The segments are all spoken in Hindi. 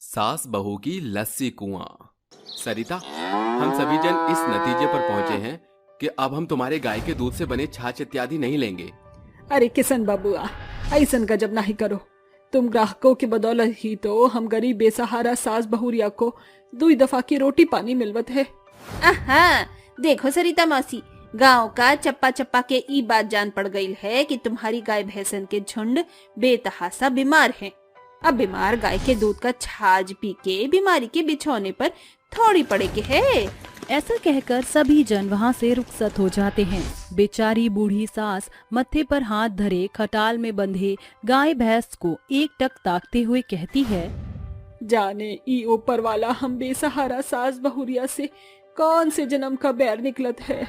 सास बहू की लस्सी कुआं। सरिता, हम सभी जन इस नतीजे पर पहुंचे हैं कि अब हम तुम्हारे गाय के दूध से बने छाछ इत्यादि नहीं लेंगे। अरे किशन बाबूआ, ऐसन गजब नहीं करो। तुम ग्राहकों की बदौलत ही तो हम गरीब बेसहारा सास बहुरिया को 2 दफा की रोटी पानी मिलवत है। आहा, देखो सरिता मौसी, गांव का चप्पा चप्पा के ई बात जान पड़ गई है कि तुम्हारी गाय भैंसन के झुंड बेतहासा बीमार हैं। अब बीमार गाय के दूध का छाछ पी के बीमारी के बिछौने पर थोड़ी पड़े के है। ऐसा कहकर सभी जन वहाँ से रुखसत हो जाते हैं। बेचारी बूढ़ी सास मत्थे पर हाथ धरे खटाल में बंधे गाय भैंस को एकटक ताकते हुए कहती है, जाने ई ऊपर वाला हम बेसहारा सास बहुरिया से कौन से जन्म का बैर निकलत है।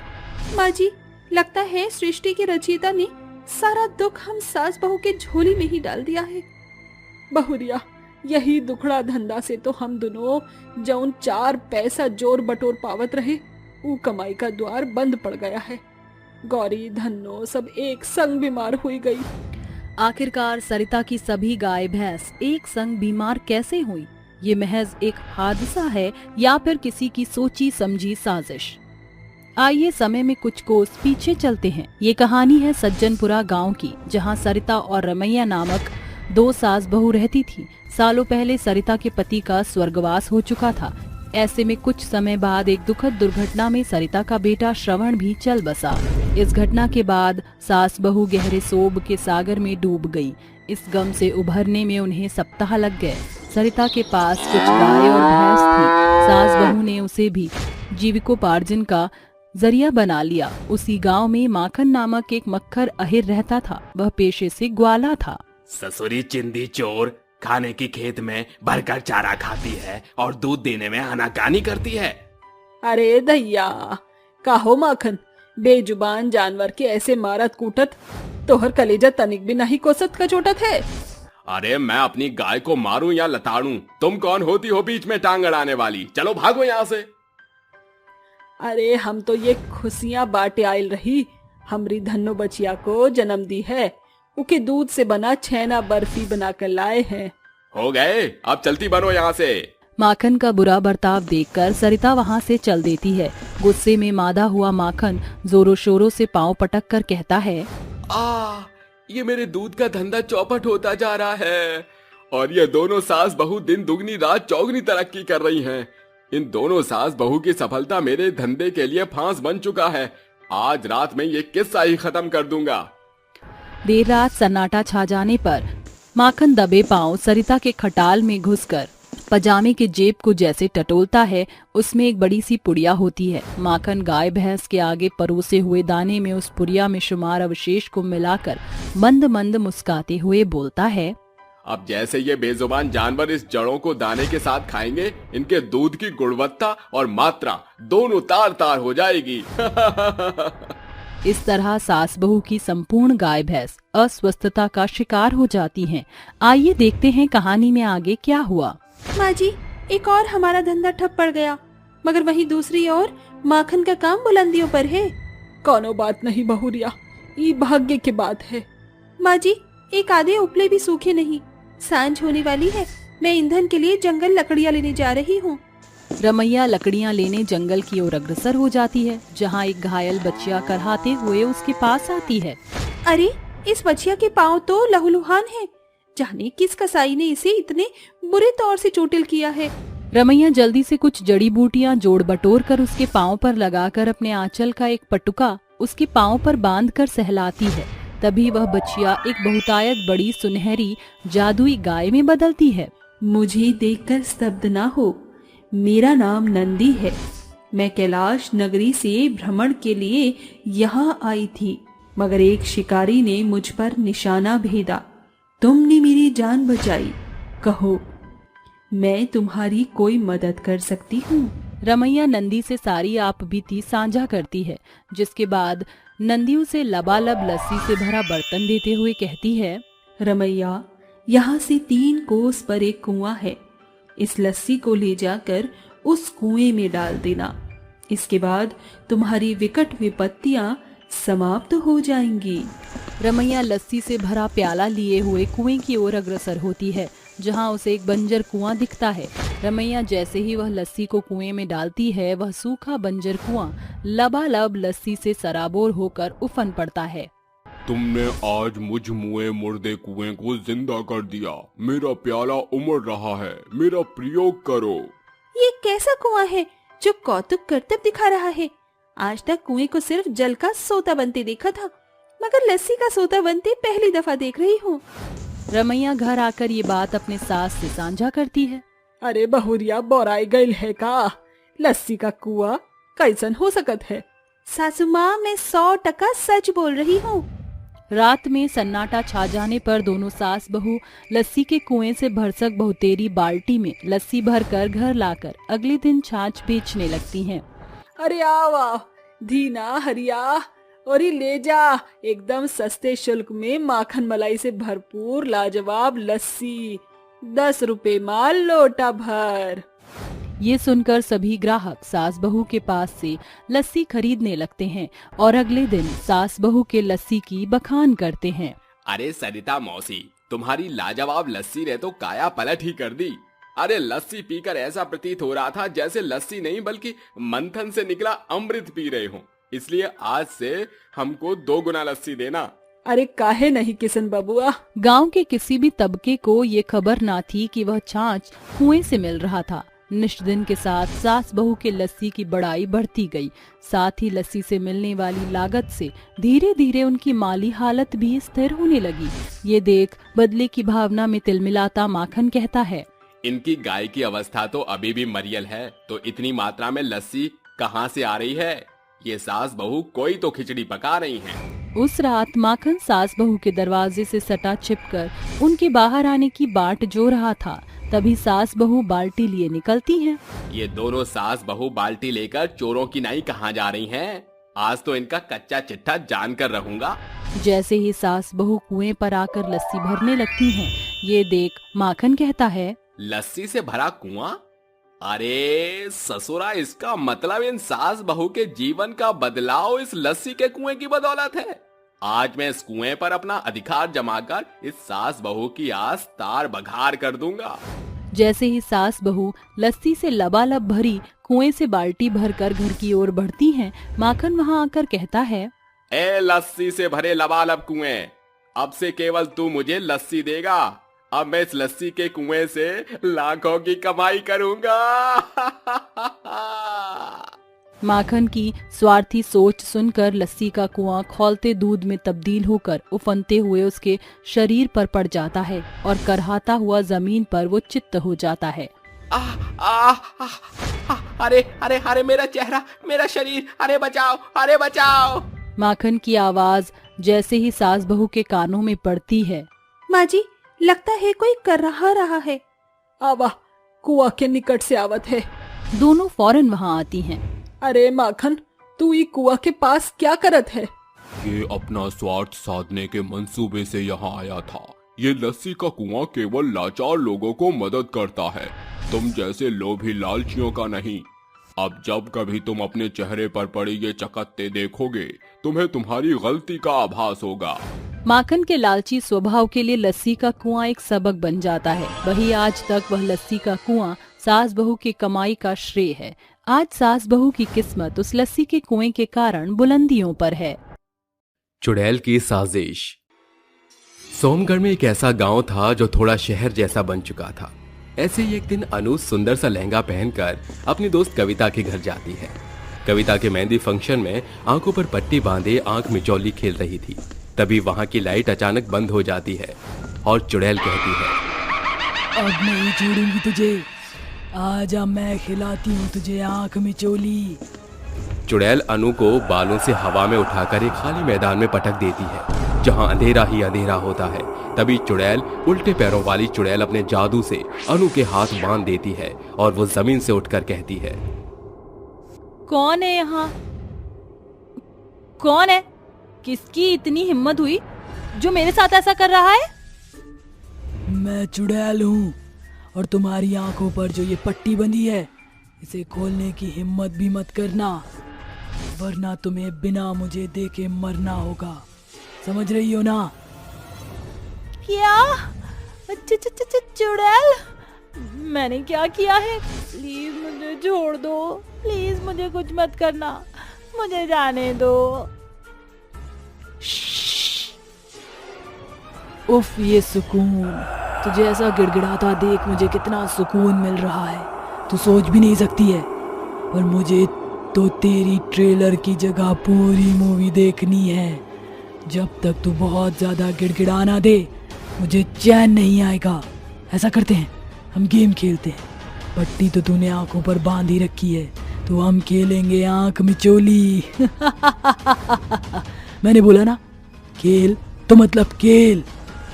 माँ जी, लगता है सृष्टि के रचयिता ने सारा दुख हम सास बहू के झोली में ही डाल दिया है। बहुरिया, यही दुखड़ा धंधा से तो हम दोनों जौन 4 पैसा जोर बटोर पावत रहे, वो कमाई का द्वार बंद पड़ गया है। गौरी धन्नो सब एक संग बीमार हुई गई। आखिरकार सरिता की सभी गाय भैंस एक संग बीमार कैसे हुई? ये महज एक हादसा है या फिर किसी की सोची समझी साजिश? आइए समय में कुछ कोस पीछे चलते हैं। ये कहानी है सज्जनपुरा गांव की, जहां सरिता और रमैया नामक 2 सास बहू रहती थी। सालों पहले सरिता के पति का स्वर्गवास हो चुका था। ऐसे में कुछ समय बाद एक दुखद दुर्घटना में सरिता का बेटा श्रवण भी चल बसा। इस घटना के बाद सास बहू गहरे सोग के सागर में डूब गई। इस गम से उभरने में उन्हें सप्ताह लग गए। सरिता के पास कुछ गाय और भैंस थी। सास बहू ने उसे भी जीविकोपार्जन का जरिया बना लिया। उसी गांव में माखन नामक एक मक्खर अहिर रहता था। वह पेशे से ग्वाला था। ससुरी चिंदी चोर खाने की खेत में भरकर चारा खाती है और दूध देने में आनाकानी करती है। अरे दैया, काहो माखन, बेजुबान जानवर के ऐसे मारत कूटत तोहर कलेजा तनिक भी नहीं कोसत का चोटत है। अरे मैं अपनी गाय को मारूं या लताड़ूं, तुम कौन होती हो बीच में टांग अड़ाने वाली? चलो भागो यहाँ से। अरे हम तो ये खुशियां बाटे आयल रही, हमरी धन्नो बचिया को जन्म दी है, उके दूध से बना छेना बर्फी बना कर लाए हैं। हो गए, अब चलती बनो यहाँ से। माखन का बुरा बर्ताव देखकर सरिता वहाँ से चल देती है। गुस्से में मादा हुआ माखन जोरों शोरों से पांव पटक कर कहता है, ये मेरे दूध का धंधा चौपट होता जा रहा है और ये दोनों सास बहू दिन दुगनी रात चौगनी तरक्की कर रही हैं। इन दोनों सास बहू की सफलता मेरे धंधे के लिए फांस बन चुका है। आज रात में ये किस्सा ही खत्म कर दूंगा। देर रात सन्नाटा छा जाने पर माखन दबे पांव सरिता के खटाल में घुसकर पजामे के जेब को जैसे टटोलता है। उसमें एक बड़ी सी पुड़िया होती है। माखन गाय भैंस के आगे परोसे हुए दाने में उस पुड़िया में शुमार अवशेष को मिलाकर मंद मंद मुस्काते हुए बोलता है, अब जैसे ये बेजुबान जानवर इस जड़ों को दाने के साथ खाएंगे, इनके दूध की गुणवत्ता और मात्रा दोनों तार तार हो जाएगी। इस तरह सास बहू की संपूर्ण गाय भैंस अस्वस्थता का शिकार हो जाती हैं। आइए देखते हैं कहानी में आगे क्या हुआ। माँ जी, एक और हमारा धंधा ठप पड़ गया, मगर वहीं दूसरी ओर माखन का काम बुलंदियों पर है। कोनो बात नहीं बहुरिया, ये भाग्य की बात है। माँ जी, एक आधे उपले भी सूखे नहीं। सांझ होने वाली है, मैं ईंधन के लिए जंगल लकड़ियाँ लेने जा रही हूँ। रमैया लकड़ियाँ लेने जंगल की ओर अग्रसर हो जाती है, जहाँ एक घायल बच्चिया करहाते हुए उसके पास आती है। अरे, इस बच्चिया के पाँव तो लहूलुहान हैं। जाने किस कसाई ने इसे इतने बुरे तौर से चोटिल किया है। रमैया जल्दी से कुछ जड़ी बूटियां जोड़ बटोर कर उसके पाँव पर लगाकर अपने आंचल का एक पटुका उसके पाँव पर बांध कर सहलाती है। तभी वह बच्चिया एक बहुतायत बड़ी सुनहरी जादुई गाय में बदलती है। मुझे देखकर स्तब्ध ना हो, मेरा नाम नंदी है। मैं कैलाश नगरी से भ्रमण के लिए यहाँ आई थी, मगर एक शिकारी ने मुझ पर निशाना भेदा। तुमने मेरी जान बचाई। कहो, मैं तुम्हारी कोई मदद कर सकती हूँ। रमैया नंदी से सारी आप बीती साझा करती है, जिसके बाद नंदी उसे लबालब लस्सी से भरा बर्तन देते हुए कहती है, रमैया, यहाँ से 3 कोस पर एक कुआं है। इस लस्सी को ले जाकर उस कुएं में डाल देना। इसके बाद तुम्हारी विकट विपत्तियां समाप्त हो जाएंगी। रमैया लस्सी से भरा प्याला लिए हुए कुएं की ओर अग्रसर होती है। जहाँ उसे एक बंजर कुआं दिखता है। रमैया जैसे ही वह लस्सी को कुएं में डालती है, वह सूखा बंजर कुआं लबालब लस्सी से सराबोर होकर उफन पड़ता है। तुमने आज मुझ मुए मुर्दे कुएं को जिंदा कर दिया। मेरा प्याला उमड़ रहा है, मेरा प्रयोग करो। ये कैसा कुआं है जो कौतुक करतब दिखा रहा है? आज तक कुएं को सिर्फ जल का सोता बनते देखा था, मगर लस्सी का सोता बनते पहली दफा देख रही हूँ। रमैया घर आकर ये बात अपने सास से साझा करती है। अरे बहुरिया बोराई गईल है का? लस्सी का कुआं कैसन हो सकत है? सासू माँ, मैं 100% सच बोल रही हूँ। रात में सन्नाटा छा जाने पर दोनों सास बहू लस्सी के कुएं से भरसक बहुतेरी बाल्टी में लस्सी भरकर घर लाकर अगले दिन छाछ बेचने लगती हैं। अरे आवा धीना हरिया और ही ले जा, एकदम सस्ते शुल्क में माखन मलाई से भरपूर लाजवाब लस्सी, 10 रुपए माल लोटा भर। ये सुनकर सभी ग्राहक सास बहू के पास से लस्सी खरीदने लगते हैं और अगले दिन सास बहू के लस्सी की बखान करते हैं। अरे सरिता मौसी, तुम्हारी लाजवाब लस्सी ने तो काया पलट ही कर दी। अरे लस्सी पीकर ऐसा प्रतीत हो रहा था जैसे लस्सी नहीं बल्कि मंथन से निकला अमृत पी रहे हो। इसलिए आज से हमको 2 गुना लस्सी देना। अरे काहे नहीं किशन बबुआ। गांव के किसी भी तबके को ये खबर ना थी कि वह छाछ कुएं से मिल रहा था। निश्च दिन के साथ सास बहू के लस्सी की बड़ाई बढ़ती गई। साथ ही लस्सी से मिलने वाली लागत से धीरे धीरे उनकी माली हालत भी स्थिर होने लगी। ये देख बदले की भावना में तिलमिलाता माखन कहता है, इनकी गाय की अवस्था तो अभी भी मरियल है, तो इतनी मात्रा में लस्सी कहाँ से आ रही है? ये सास बहू कोई तो खिचड़ी पका रही हैं। उस रात माखन सास बहू के दरवाजे से सटा छिपकर उनके बाहर आने की बाट जो रहा था। तभी सास बहू बाल्टी लिए निकलती हैं। ये दोनों सास बहू बाल्टी लेकर चोरों की नाई कहाँ जा रही हैं? आज तो इनका कच्चा चिट्ठा जानकर रहूंगा। जैसे ही सास बहू कुएं पर आकर लस्सी भरने लगती हैं, ये देख माखन कहता है, लस्सी से भरा कुआं? अरे ससुरा, इसका मतलब इन सास बहू के जीवन का बदलाव इस लस्सी के कुएं की बदौलत है। आज मैं इस कुएं पर अपना अधिकार जमाकर इस सास बहू की आस तार बघार कर दूंगा। जैसे ही सास बहू लस्सी से लबालब भरी कुएं से बाल्टी भरकर घर की ओर बढ़ती हैं, माखन वहां आकर कहता है, ए लस्सी से भरे लबालब कुएं, अब से केवल तू मुझे लस्सी देगा। अब मैं इस लस्सी के कुएं से लाखों की कमाई करूंगा। माखन की स्वार्थी सोच सुनकर लस्सी का कुआं खौलते दूध में तब्दील होकर उफनते हुए उसके शरीर पर पड़ जाता है और करहाता हुआ जमीन पर वो चित्त हो जाता है। अरे अरे अरे, मेरा चेहरा, मेरा शरीर, अरे बचाओ, अरे बचाओ। माखन की आवाज जैसे ही सास बहू के कानों में पड़ती है, माँ जी, लगता है कोई कर रहा है। आवा कुआं के निकट से आवत है। दोनों फौरन वहां आती हैं। अरे माखन, तू ये कुआं के पास क्या करत है? ये अपना स्वार्थ साधने के मंसूबे से यहाँ आया था। ये लस्सी का कुआं केवल लाचार लोगों को मदद करता है, तुम जैसे लोभी लालचियों का नहीं। अब जब कभी तुम अपने चेहरे पर पड़ी ये चकत्ते देखोगे, तुम्हें तुम्हारी गलती का आभास होगा। माखन के लालची स्वभाव के लिए लस्सी का कुआं एक सबक बन जाता है। वही आज तक वह लस्सी का कुआं सास बहू की कमाई का श्रेय है। आज सास बहू की किस्मत उस लस्सी के कुएं के कारण बुलंदियों पर है। चुड़ैल की साजिश। सोमगढ़ में एक ऐसा गांव था जो थोड़ा शहर जैसा बन चुका था। ऐसे ही एक दिन अनु सुंदर सा लहंगा पहनकर अपनी दोस्त कविता के घर जाती है। कविता के मेहंदी फंक्शन में आंखों पर पट्टी बांधे आंख मिचौली खेल रही थी। तभी वहां की लाइट अचानक बंद हो जाती है और चुड़ैल कहती है, अब नहीं छोड़ूंगी तुझे, आजा मैं खिलाती हूँ तुझे आंख मिचौली। चुड़ैल अनु को बालों से हवा में उठाकर एक खाली मैदान में पटक देती है जहां अंधेरा ही अंधेरा होता है। तभी चुड़ैल, उल्टे पैरों वाली चुड़ैल, अपने जादू से अनु के हाथ बांध देती है और वो जमीन से उठकर कहती है, कौन है यहाँ? कौन है? किसकी इतनी हिम्मत हुई जो मेरे साथ ऐसा कर रहा है? मैं चुड़ैल हूँ और तुम्हारी आंखों पर जो ये पट्टी बंधी है, इसे खोलने की हिम्मत भी मत करना, वरना तुम्हें बिना मुझे देखे मरना होगा। समझ रही हो ना? क्या? चुड़ैल, मैंने क्या किया है? प्लीज मुझे छोड़ दो, प्लीज मुझे कुछ मत करना, मुझे जाने दो। उफ, ये सुकून। तुझे ऐसा गिड़गिड़ाता देख मुझे कितना सुकून मिल रहा है, तू सोच भी नहीं सकती है। पर मुझे तो तेरी ट्रेलर की जगह पूरी मूवी देखनी है। जब तक तू बहुत ज्यादा गिड़गिड़ा ना दे मुझे चैन नहीं आएगा। ऐसा करते हैं, हम गेम खेलते हैं। पट्टी तो तूने आंखों पर बांधी रखी है, तो हम खेलेंगे आंख मिचोली। मैंने बोला ना खेल तो मतलब खेल।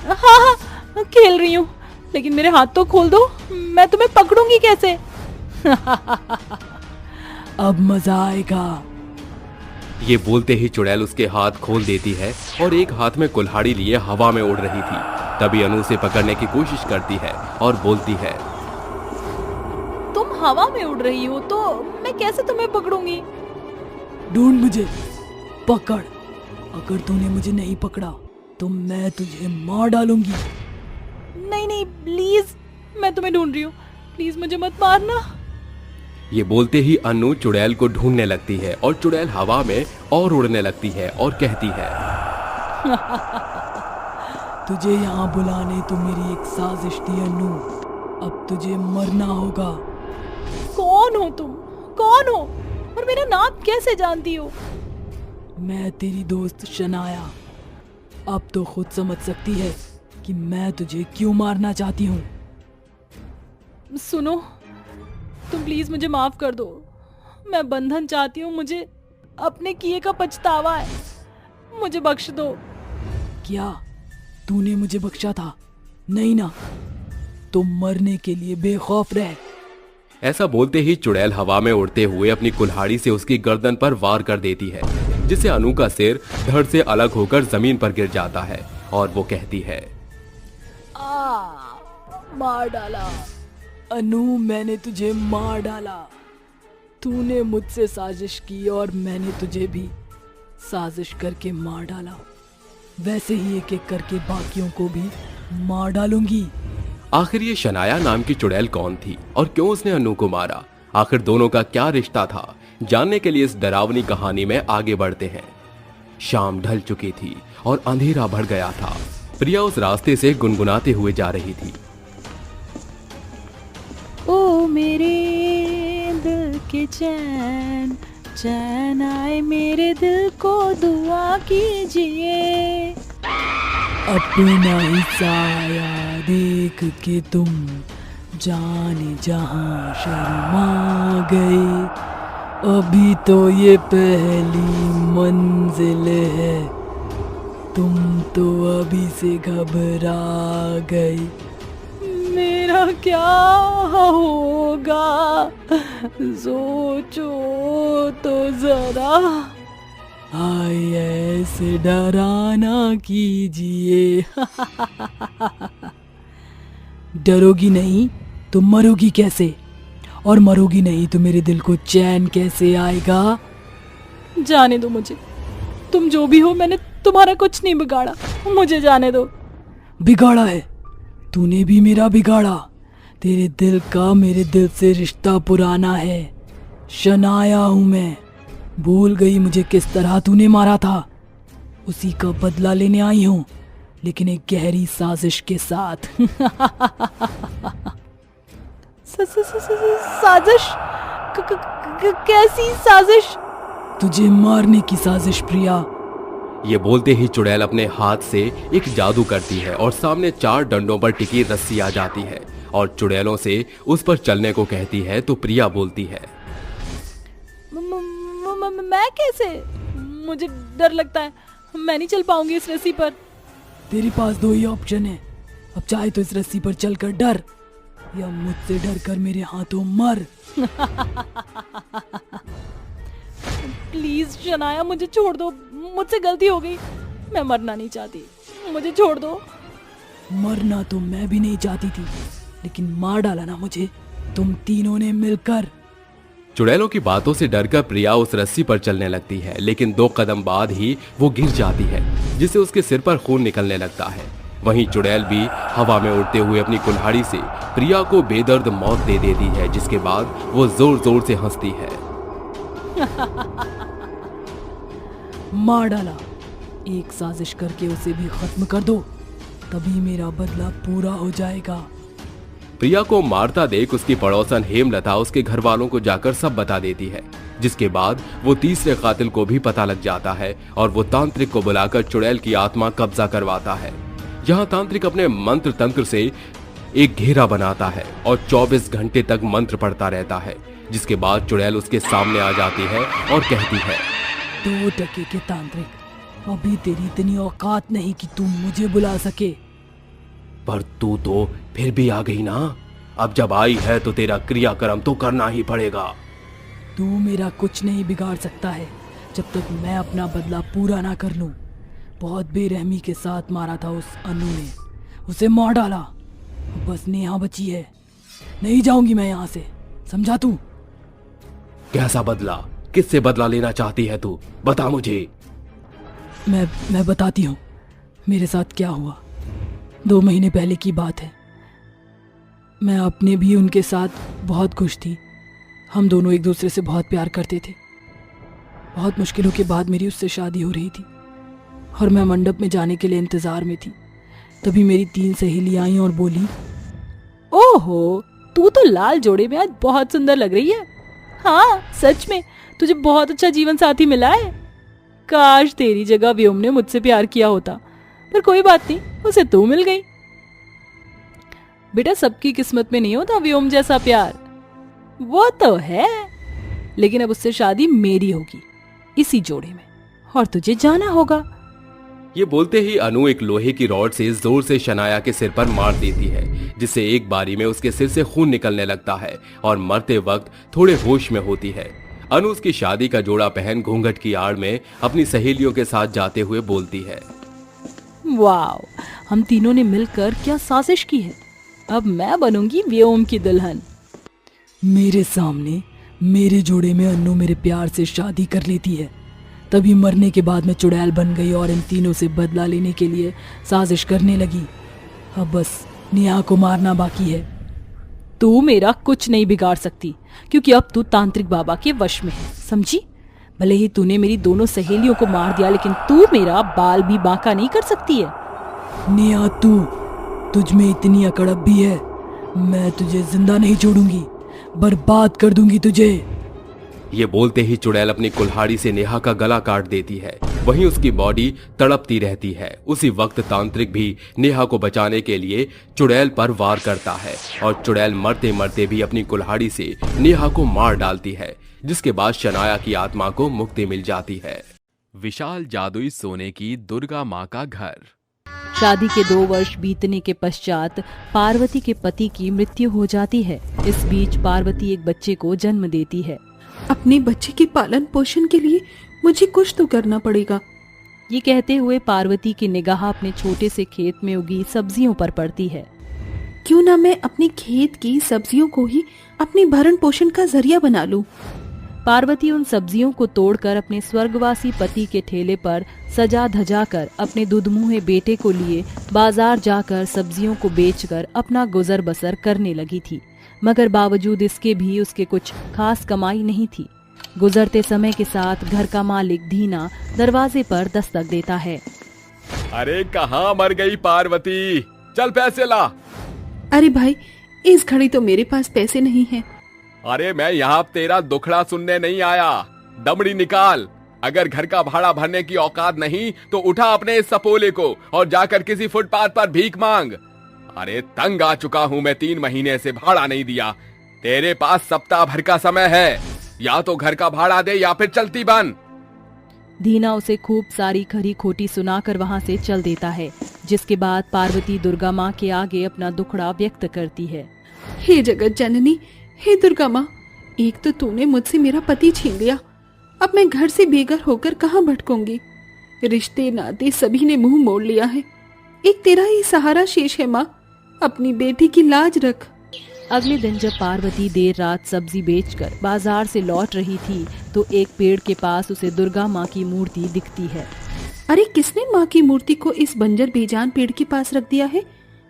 हाँ, खेल रही हूँ, लेकिन मेरे हाथ तो खोल दो, मैं तुम्हें पकड़ूंगी कैसे? अब मजा आएगा। ये बोलते ही चुड़ैल उसके हाथ खोल देती है और एक हाथ में कुल्हाड़ी लिए हवा में उड़ रही थी। तभी अनु उसे पकड़ने की कोशिश करती है और बोलती है, तुम हवा में उड़ रही हो तो मैं कैसे तुम्हें पकड़ूंगी? ढूंढ मुझे, पकड़। अगर तूने मुझे नहीं पकड़ा तो मैं तुझे मार डालूंगी। नहीं नहीं, प्लीज, मैं तुम्हें ढूंढ रही हूँ, प्लीज मुझे मत मारना। ये बोलते ही अनु चुड़ैल को ढूंढने लगती है और चुड़ैल हवा में और उड़ने लगती है और कहती है, तुझे यहाँ बुलाने तो मेरी एक साजिश थी अनु, अब तुझे मरना होगा। कौन हो तुम? कौन हो? और मेरा नाम कैसे जानती हो? मैं तेरी दोस्त शनाया। अब तो खुद समझ सकती है कि मैं तुझे क्यों मारना चाहती हूँ। सुनो, तुम प्लीज मुझे माफ कर दो। मैं बंधन चाहती हूँ, मुझे अपने किए का पछतावा है, मुझे बख्श दो। क्या तूने मुझे बख्शा था? नहीं ना, तो मरने के लिए बेखौफ रह। ऐसा बोलते ही चुड़ैल हवा में उड़ते हुए अपनी कुल्हाड़ी से उसकी गर्दन पर वार कर देती है, जिससे अनु का सिर धड़ से अलग होकर जमीन पर गिर जाता है और वो कहती है, मार डाला अनु, मैंने तुझे मार डाला। तूने मुझसे साजिश की और मैंने तुझे भी साजिश करके मार डाला। वैसे ही एक एक करके बाकियों को भी मार डालूंगी। आखिर ये शनाया नाम की चुड़ैल कौन थी और क्यों उसने अनु को मारा? आखिर दोनों का क्या रिश्ता था? जानने के लिए इस डरावनी कहानी में आगे बढ़ते हैं। शाम ढल चुकी थी और अंधेरा बढ़ गया था। प्रिया उस रास्ते से गुनगुनाते हुए जा रही थी। ओ मेरे दिल के चैन, चैन आए मेरे दिल को दुआ कीजिए। अपना ही साया देख के तुम जाने जहां शर्मा गए। अभी तो ये पहली मंजिल है, तुम तो अभी से घबरा गए। मेरा क्या होगा, सोचो तो जरा। हाय ऐसे डराना कीजिए। डरोगी नहीं तो मरोगी कैसे, और मरोगी नहीं तो मेरे दिल को चैन कैसे आएगा। जाने दो मुझे, तुम जो भी हो, मैंने तुम्हारा कुछ नहीं बिगाड़ा, मुझे जाने दो। बिगाड़ा है तूने भी, मेरा बिगाड़ा। तेरे दिल का मेरे दिल से रिश्ता पुराना है। शनाया हूं मैं, भूल गई मुझे किस तरह तूने मारा था। उसी का बदला लेने आई हूं, लेकिन एक गहरी साजिश के साथ। साजिश? कैसी साजिश? तुझे मारने की साजिश प्रिया। ये बोलते ही चुड़ैल अपने हाथ से एक जादू करती है और सामने 4 डंडों पर टिकी रस्सी आ जाती है और चुड़ैलों से उस पर चलने को कहती है। तो प्रिया बोलती है, मैं कैसे? मुझे डर लगता है, मैं नहीं चल पाऊंगी इस रस्सी पर। तेरे पास 2 ही ऑप्शन है, अब चाहे तो इस रस्सी पर चलकर डर, या मुझसे डर कर मेरे हाथों मर। प्लीज शनाया, मुझे छोड़ दो, मुझसे गलती हो गई, मैं मरना नहीं चाहती, मुझे छोड़ दो। मरना तो मैं भी नहीं चाहती थी, लेकिन मार डाला ना मुझे तुम तीनों ने मिलकर। चुड़ैलों की बातों से डरकर प्रिया उस रस्सी पर चलने लगती है, लेकिन 2 कदम बाद ही वो गिर जाती है, जिससे उसके सिर पर खून निकलने लगता है। वहीं चुड़ैल भी हवा में उड़ते हुए अपनी कुल्हाड़ी से प्रिया को बेदर्द मौत दे देती है, जिसके बाद वो जोर जोर से हंसती है। मार डाला, एक साजिश करके उसे भी खत्म कर दो, तभी मेरा बदला पूरा हो जाएगा। प्रिया को मारता देख उसकी पड़ोसन हेमलता उसके घर वालों को जाकर सब बता देती है, जिसके बाद वो तीसरे कातिल को भी पता लग जाता है और वो तांत्रिक को बुलाकर चुड़ैल की आत्मा कब्जा करवाता है। यहाँ तांत्रिक अपने मंत्र तंत्र से एक घेरा बनाता है और 24 घंटे तक मंत्र पढ़ता रहता है, जिसके बाद चुड़ैल उसके सामने आ जाती है और कहती है, 2 टके के तांत्रिक, अभी तेरी इतनी औकात नहीं कि तुम मुझे बुला सके। पर तू तो फिर भी आ गई ना, अब जब आई है तो तेरा क्रियाक्रम तो करना ही पड़ेगा। तू मेरा कुछ नहीं बिगाड़ सकता है जब तक मैं अपना बदला पूरा ना कर लूं। बहुत बेरहमी के साथ मारा था उस अनु ने, उसे मार डाला, बस नेहा बची है। नहीं जाऊंगी मैं यहाँ से, समझा तू? कैसा बदला? किससे बदला लेना चाहती है तू? बता मुझे। मैं बताती हूँ मेरे साथ क्या हुआ। 2 महीने पहले की बात है। मैं अपने भी उनके साथ बहुत खुश थी। हम दोनों एक दूसरे से बहुत प्यार करते थे। बहुत मुश्किलों के बाद मेरी उससे शादी हो रही थी और मैं मंडप में जाने के लिए इंतजार में थी। तभी मेरी 3 सहेलियां आई और बोली, ओहो, तू तो लाल जोड़े में आज बहुत सुंदर लग रही है। हाँ, सच में तुझे बहुत अच्छा जीवन साथी मिला है। काश तेरी जगह व्योम ने मुझसे प्यार किया होता, पर कोई बात नहीं, उसे तू मिल गई। बेटा, सबकी किस्मत में नहीं होता व्योम जैसा प्यार। वो तो है, लेकिन अब उससे शादी मेरी होगी, इसी जोड़े में, और तुझे जाना होगा। ये बोलते ही अनु एक लोहे की रॉड से जोर से शनाया के सिर पर मार देती है, जिससे एक बारी में उसके सिर से खून निकलने लगता है और मरते वक्त थोड़े होश में होती है। अनु उसकी शादी का जोड़ा पहन घूंघट की आड़ में अपनी सहेलियों के साथ जाते हुए बोलती है, वाओ, हम तीनों ने मिलकर क्या साजिश की है। अब मैं बनूंगी व्योम की दुल्हन। मेरे सामने मेरे जोड़े में अन्नू मेरे प्यार से शादी कर लेती है, तभी मरने के बाद मैं चुड़ैल बन गई और इन तीनों से बदला लेने के लिए साजिश करने लगी। अब बस नेहा को मारना बाकी है। तू मेरा कुछ नहीं बिगाड़ सकती, क्योंकि अब तू तांत्रिक बाबा के वश में है, समझी? भले ही तूने मेरी दोनों सहेलियों को मार दिया, लेकिन तू मेरा बाल भी बांका नहीं कर सकती है। नेहा, तुझ में इतनी अकड़ अब भी है। मैं तुझे जिंदा नहीं छोड़ूंगी, बर्बाद कर दूंगी तुझे। ये बोलते ही चुड़ैल अपनी कुल्हाड़ी से नेहा का गला काट देती है। वहीं उसकी बॉडी तड़पती रहती है। उसी वक्त तांत्रिक भी नेहा को बचाने के लिए चुड़ैल पर वार करता है और चुड़ैल मरते मरते भी अपनी कुल्हाड़ी से नेहा को मार डालती है, जिसके बाद शनाया की आत्मा को मुक्ति मिल जाती है। विशाल जादुई सोने की दुर्गा माँ का घर। शादी के 2 वर्ष बीतने के पश्चात पार्वती के पति की मृत्यु हो जाती है। इस बीच पार्वती एक बच्चे को जन्म देती है। अपने बच्चे के पालन पोषण के लिए मुझे कुछ तो करना पड़ेगा। ये कहते हुए पार्वती की निगाह अपने छोटे से खेत में उगी सब्जियों पर पड़ती है। क्यों ना मैं अपने खेत की सब्जियों को ही अपने भरण पोषण का जरिया बना लूं। पार्वती उन सब्जियों को तोड़कर अपने स्वर्गवासी पति के ठेले पर सजा धजा कर अपने दुधमुहे बेटे को लिए बाजार जाकर सब्जियों को बेचकर अपना गुजर बसर करने लगी थी। मगर बावजूद इसके भी उसके कुछ खास कमाई नहीं थी। गुजरते समय के साथ घर का मालिक धीना दरवाजे पर दस्तक देता है। अरे कहाँ मर गई पार्वती, चल पैसे ला। अरे भाई, इस घड़ी तो मेरे पास पैसे नहीं हैं। अरे मैं यहाँ तेरा दुखड़ा सुनने नहीं आया, दमड़ी निकाल। अगर घर का भाड़ा भरने की औकात नहीं तो उठा अपने इस सपोले को और जाकर किसी फुटपाथ पर भीख मांग। अरे तंग आ चुका हूँ मैं, 3 महीने से भाड़ा नहीं दिया। तेरे पास सप्ताह भर का समय है, या तो घर का भाड़ा दे या फिर चलती बन। धीना उसे खूब सारी खरी खोटी सुनाकर वहाँ से चल देता है, जिसके बाद पार्वती दुर्गा माँ के आगे अपना दुखड़ा व्यक्त करती है। हे जगत जननी, हे दुर्गा माँ, एक तो तूने मुझसे मेरा पति छीन लिया, अब मैं घर से बेघर होकर कहाँ भटकूंगी। रिश्ते नाते सभी ने मुंह मोड़ लिया है, एक तेरा ही सहारा शेष है माँ, अपनी बेटी की लाज रख। अगले दिन जब पार्वती देर रात सब्जी बेचकर बाजार से लौट रही थी तो एक पेड़ के पास उसे दुर्गा माँ की मूर्ति दिखती है। अरे किसने माँ की मूर्ति को इस बंजर बेजान पेड़ के पास रख दिया है,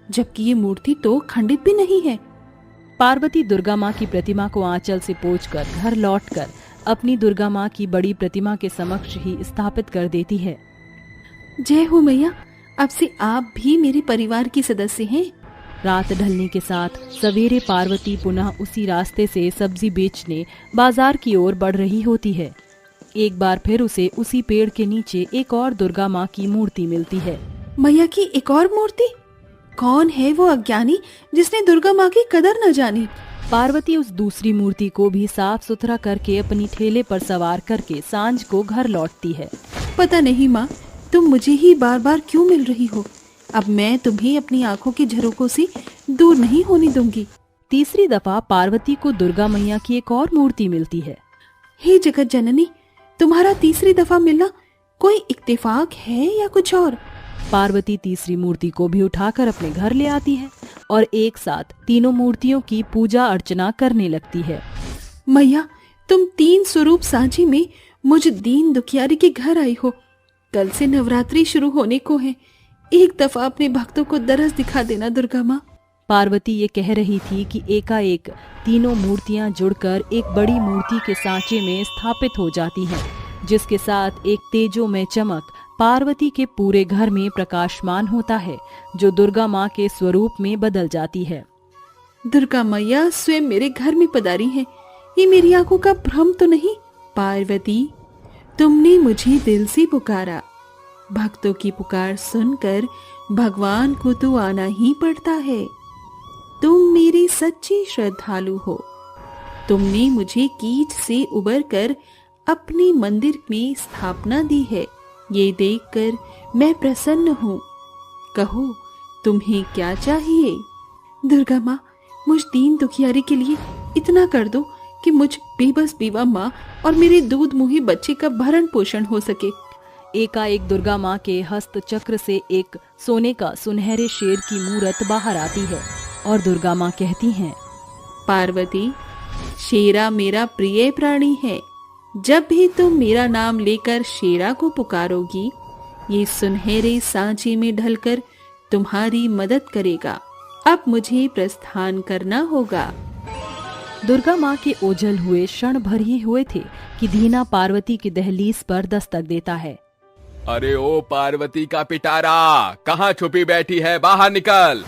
जबकि ये मूर्ति तो खंडित भी नहीं है। पार्वती दुर्गा माँ की प्रतिमा को आंचल से पोंछकर घर लौटकर अपनी दुर्गा माँ की बड़ी प्रतिमा के समक्ष ही स्थापित कर देती है। जय हो मैया, अब से आप भी मेरे परिवार की सदस्य हैं। रात ढलने के साथ सवेरे पार्वती पुनः उसी रास्ते से सब्जी बेचने बाजार की ओर बढ़ रही होती है। एक बार फिर उसे उसी पेड़ के नीचे एक और दुर्गा माँ की मूर्ति मिलती है। मैया की एक और मूर्ति? कौन है वो अज्ञानी जिसने दुर्गा माँ की कदर न जानी? पार्वती उस दूसरी मूर्ति को भी साफ सुथरा करके अपनी ठेले पर सवार करके सांझ को घर लौटती है। पता नहीं माँ, तुम मुझे ही बार बार क्यों मिल रही हो। अब मैं तुम्हें अपनी आंखों की झरोकों से दूर नहीं होने दूंगी। तीसरी दफा पार्वती को दुर्गा मैया की एक और मूर्ति मिलती है। हे जगत जननी, तुम्हारा तीसरी दफा मिलना कोई इत्तेफाक है या कुछ और? पार्वती तीसरी मूर्ति को भी उठाकर अपने घर ले आती है और एक साथ तीनों मूर्तियों की पूजा अर्चना करने लगती है। मैया, तुम 3 स्वरूप सांची में मुझ दीन दुखियारी के घर आई हो। कल से नवरात्रि शुरू होने को है, एक दफा अपने भक्तों को दरस दिखा देना दुर्गा माँ। पार्वती ये कह रही थी कि एकाएक तीनों मूर्तियां जुड़कर एक बड़ी मूर्ति के सांचे में स्थापित हो जाती हैं, जिसके साथ एक तेजोमय चमक पार्वती के पूरे घर में प्रकाशमान होता है, जो दुर्गा माँ के स्वरूप में बदल जाती है। दुर्गा मैया स्वयं मेरे घर में पधारी है, ये मेरी आंखों का भ्रम तो नहीं? पार्वती, तुमने मुझे दिल से पुकारा। भक्तों की पुकार सुनकर भगवान को तो आना ही पड़ता है। तुम मेरे सच्चे श्रद्धालु हो। तुमने मुझे कीच से उबर कर अपने मंदिर में स्थापना दी है, ये देखकर मैं प्रसन्न हूँ। कहो, तुम्हें क्या चाहिए? दुर्गा माँ, मुझ दीन दुखियारी के लिए इतना कर दो कि मुझ बेबस बेवा माँ और मेरे दूध मुही बच्चे का भरण पोषण हो सके। एकाएक दुर्गा माँ के हस्त चक्र से एक सोने का सुनहरे शेर की मूरत बाहर आती है और दुर्गा माँ कहती हैं, पार्वती, शेरा मेरा प्रिय प्राणी है। जब भी तुम मेरा नाम लेकर शेरा को पुकारोगी, ये सुनहरे सांचे में ढलकर तुम्हारी मदद करेगा। अब मुझे प्रस्थान करना होगा। दुर्गा माँ के ओझल हुए क्षण भर ही हुए थे कि धीना पार्वती की दहलीज पर दस्तक देता है। अरे ओ पार्वती का पिटारा, कहाँ छुपी बैठी है, बाहर निकल।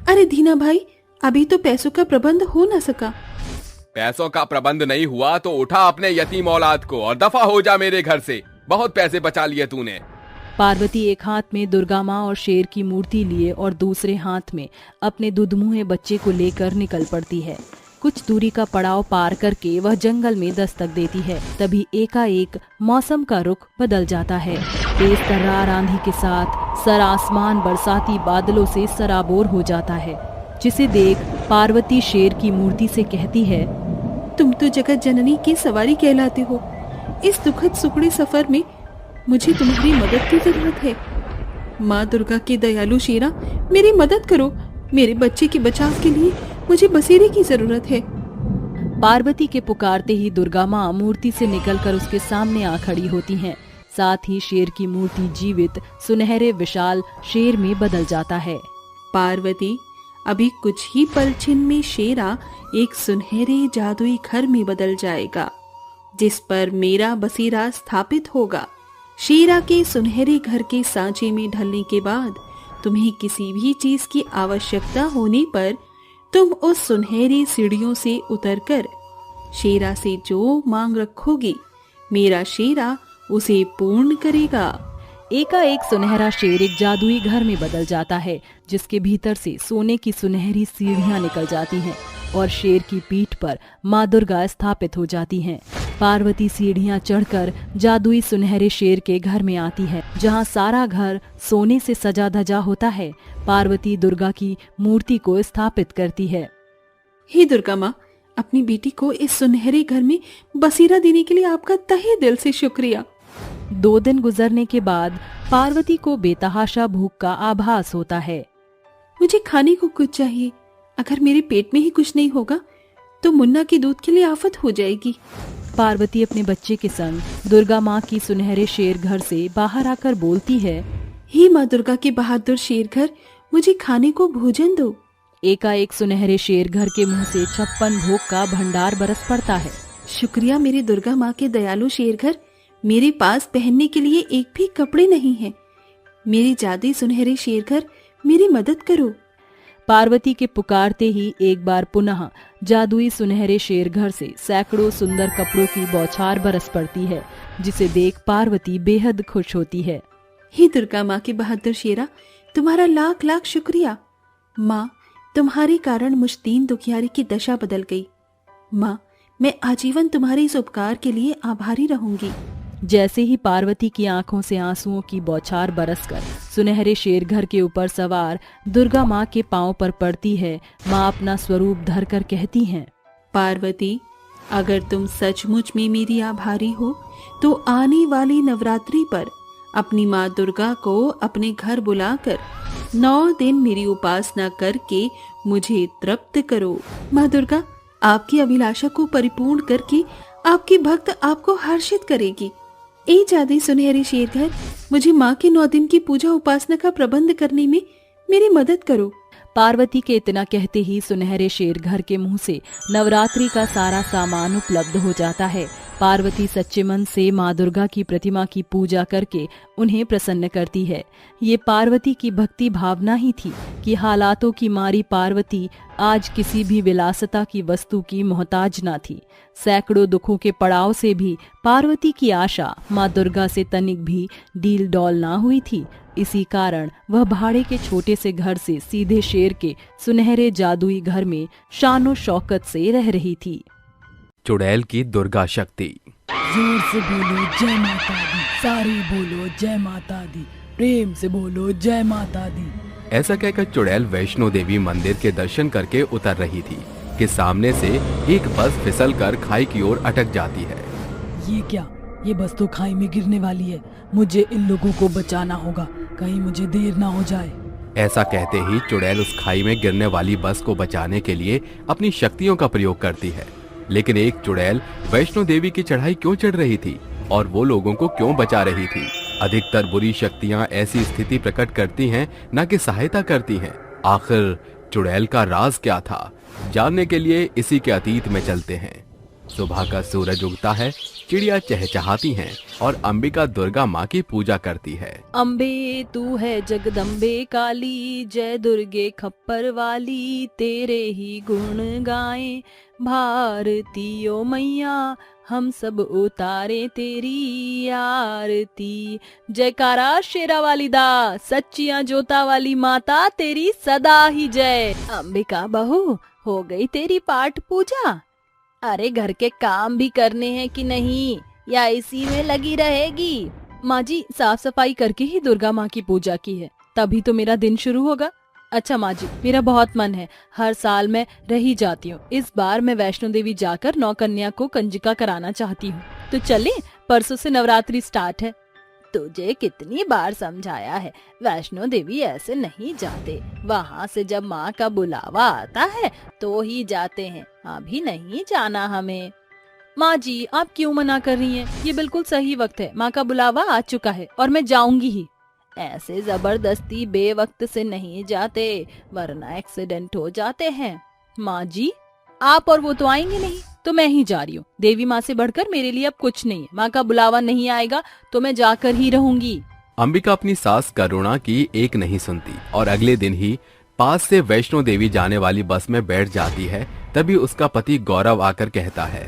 अरे धीना भाई, अभी तो पैसों का प्रबंध हो न सका। पैसों का प्रबंध नहीं हुआ तो उठा अपने यतीम औलाद को और दफा हो जा मेरे घर से। बहुत पैसे बचा लिए तूने। पार्वती एक हाथ में दुर्गा माँ और शेर की मूर्ति लिए और दूसरे हाथ में अपने दुधमुहे बच्चे को लेकर निकल पड़ती है। कुछ दूरी का पड़ाव पार करके वह जंगल में दस्तक देती है। तभी एकाएक मौसम का रुख बदल जाता है। तेज तर्रार आंधी के साथ सर आसमान बरसाती बादलों से सराबोर हो जाता है, जिसे देख पार्वती शेर की मूर्ति से कहती है, तुम तो जगत जननी की सवारी कहलाते हो। इस दुखद सुखड़े सफर में मुझे तुम्हारी मदद की जरूरत है। माँ दुर्गा की दयालु शेरा, मेरी मदद करो। मेरे बच्चे के बचाव के लिए मुझे बसेरे की जरूरत है। पार्वती के पुकारते ही दुर्गा माँ मूर्ति से निकलकर उसके सामने आ खड़ी होती हैं। साथ ही शेर की मूर्ति जीवित सुनहरे विशाल शेर में बदल जाता है। पार्वती, अभी कुछ ही पल छिन में शेरा एक सुनहरे जादुई घर में बदल जाएगा, जिस पर मेरा बसेरा स्थापित होगा। शेरा के सुनहरे घर के सांचे में ढलने के बाद तुम्हें किसी भी चीज की आवश्यकता होने पर तुम उस सुनहरी सीढ़ियों से उतरकर शेरा से जो मांग रखोगी, मेरा शेरा उसे पूर्ण करेगा। एकाएक सुनहरा शेर एक जादुई घर में बदल जाता है, जिसके भीतर से सोने की सुनहरी सीढ़ियां निकल जाती हैं और शेर की पीठ पर माँ दुर्गा स्थापित हो जाती हैं। पार्वती सीढ़ियां चढ़कर जादुई सुनहरे शेर के घर में आती है, जहाँ सारा घर सोने से सजा धजा होता है। पार्वती दुर्गा की मूर्ति को स्थापित करती है। हे दुर्गा माँ, अपनी बेटी को इस सुनहरे घर में बसेरा देने के लिए आपका तहे दिल से शुक्रिया। 2 दिन गुजरने के बाद पार्वती को बेतहाशा भूख का आभास होता है। मुझे खाने को कुछ चाहिए। अगर मेरे पेट में ही कुछ नहीं होगा तो मुन्ना के दूध के लिए आफत हो जाएगी। पार्वती अपने बच्चे के संग दुर्गा माँ की सुनहरे शेर घर से बाहर आकर बोलती है, हे माँ दुर्गा के बहादुर शेर घर, मुझे खाने को भोजन दो। एकाएक सुनहरे शेर घर के मुंह से 56 भोग का भंडार बरस पड़ता है। शुक्रिया मेरी दुर्गा माँ के दयालु शेर घर, मेरे पास पहनने के लिए एक भी कपड़े नहीं है। मेरे जादुई सुनहरे शेर घर, मेरी मदद करो। पार्वती के पुकारते ही एक बार पुनः जादुई सुनहरे शेर घर से सैकड़ों सुंदर कपड़ों की बौछार बरस पड़ती है, जिसे देख पार्वती बेहद खुश होती है। हे दुर्गा माँ के बहादुर शेरा, तुम्हारा लाख लाख शुक्रिया। माँ, तुम्हारे कारण मुझ दीन दुखियारी की दशा बदल गई। माँ, मैं आजीवन तुम्हारे इस उपकार के लिए आभारी रहूंगी। जैसे ही पार्वती की आंखों से आंसुओं की बौछार बरसकर सुनहरे शेर घर के ऊपर सवार दुर्गा माँ के पांव पर पड़ती है, माँ अपना स्वरूप धरकर कहती हैं, पार्वती, अगर तुम सचमुच में मेरी आभारी हो तो आने वाली नवरात्रि पर अपनी माँ दुर्गा को अपने घर बुलाकर 9 दिन मेरी उपासना करके मुझे तृप्त करो। माँ दुर्गा आपकी अभिलाषा को परिपूर्ण करके आपकी भक्त आपको हर्षित करेगी। ए जादुई सुनहरे शेर घर, मुझे माँ के 9 दिन की पूजा उपासना का प्रबंध करने में मेरी मदद करो। पार्वती के इतना कहते ही सुनहरे शेर घर के मुंह से नवरात्रि का सारा सामान उपलब्ध हो जाता है। पार्वती सच्चे मन से माँ दुर्गा की प्रतिमा की पूजा करके उन्हें प्रसन्न करती है। ये पार्वती की भक्ति भावना ही थी कि हालातों की मारी पार्वती आज किसी भी विलासता की वस्तु की मोहताज न थी। सैकड़ों दुखों के पड़ाव से भी पार्वती की आशा माँ दुर्गा से तनिक भी डील डॉल ना हुई थी। इसी कारण वह भाड़े के छोटे से घर से सीधे शेर के सुनहरे जादुई घर में शानो शौकत से रह रही थी। चुड़ैल की दुर्गा शक्ति। जोर से बोलो जय माता दी, सारे बोलो जय माता दी, प्रेम से बोलो जय माता दी। ऐसा कहकर चुड़ैल वैष्णो देवी मंदिर के दर्शन करके उतर रही थी कि सामने से एक बस फिसलकर खाई की ओर अटक जाती है। ये क्या, ये बस तो खाई में गिरने वाली है। मुझे इन लोगों को बचाना होगा, कहीं मुझे देर ना हो जाए। ऐसा कहते ही चुड़ैल उस खाई में गिरने वाली बस को बचाने के लिए अपनी शक्तियों का प्रयोग करती है। लेकिन एक चुड़ैल वैष्णो देवी की चढ़ाई क्यों चढ़ रही थी और वो लोगों को क्यों बचा रही थी? अधिकतर बुरी शक्तियां ऐसी स्थिति प्रकट करती हैं, न कि सहायता करती हैं। आखिर चुड़ैल का राज क्या था? जानने के लिए इसी के अतीत में चलते हैं। सुबह का सूरज उगता है, चिड़िया चहचहाती हैं और अंबिका दुर्गा माँ की पूजा करती है। अम्बे तू है जगदम्बे काली, जय दुर्गे खप्पर वाली, तेरे ही गुण गाएं भारती ओ मैया, हम सब उतारे तेरी आरती। जयकारा शेरा वाली दा, सच्चियां जोता वाली माता, तेरी सदा ही जय। अंबिका बहू, हो गई तेरी पाठ पूजा? अरे घर के काम भी करने हैं कि नहीं, या इसी में लगी रहेगी? माँ जी, साफ सफाई करके ही दुर्गा माँ की पूजा की है, तभी तो मेरा दिन शुरू होगा। अच्छा माँ जी, मेरा बहुत मन है, हर साल मैं रही जाती हूँ। इस बार मैं वैष्णो देवी जाकर 9 कन्या को कंजिका कराना चाहती हूँ। तो चले, परसों से नवरात्रि स्टार्ट है। तुझे कितनी बार समझाया है, वैष्णो देवी ऐसे नहीं जाते, वहाँ से जब माँ का बुलावा आता है तो ही जाते हैं, अभी नहीं जाना हमें। माँ जी, आप क्यों मना कर रही हैं? ये बिल्कुल सही वक्त है, माँ का बुलावा आ चुका है और मैं जाऊंगी ही। ऐसे जबरदस्ती बेवक्त से नहीं जाते, वरना एक्सीडेंट हो जाते हैं। माँ जी, आप और वो तो आएंगे नहीं, तो मैं ही जा रही हूँ। देवी माँ से बढ़कर मेरे लिए अब कुछ नहीं है। माँ का बुलावा नहीं आएगा तो मैं जाकर ही रहूंगी। अंबिका अपनी सास करुणा की एक नहीं सुनती और अगले दिन ही पास से वैष्णो देवी जाने वाली बस में बैठ जाती है। तभी उसका पति गौरव आकर कहता है,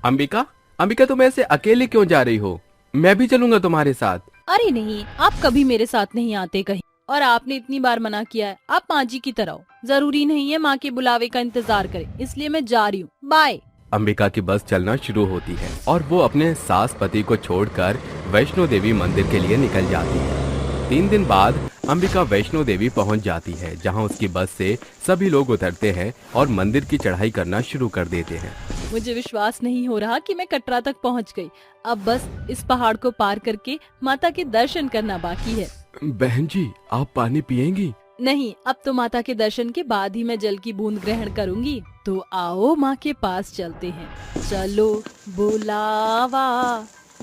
अंबिका, अंबिका तुम ऐसे अकेले क्यों जा रही हो? मैं भी चलूंगा तुम्हारे साथ। अरे नहीं, आप कभी मेरे साथ नहीं आते कहीं, और आपने इतनी बार मना किया है। आप माँ जी की तरह हो, जरूरी नहीं है माँ के बुलावे का इंतजार करें, इसलिए मैं जा रही हूँ, बाय। अंबिका की बस चलना शुरू होती है और वो अपने सास पति को छोड़कर वैष्णो देवी मंदिर के लिए निकल जाती है। 3 दिन बाद अंबिका वैष्णो देवी पहुंच जाती है, जहां उसकी बस से सभी लोग उतरते हैं और मंदिर की चढ़ाई करना शुरू कर देते हैं। मुझे विश्वास नहीं हो रहा कि मैं कटरा तक पहुंच गई। अब बस इस पहाड़ को पार करके माता के दर्शन करना बाकी है। बहन जी, आप पानी पिएंगी? नहीं, अब तो माता के दर्शन के बाद ही मैं जल की बूंद ग्रहण करूंगी। तो आओ माँ के पास चलते हैं। चलो बुलावा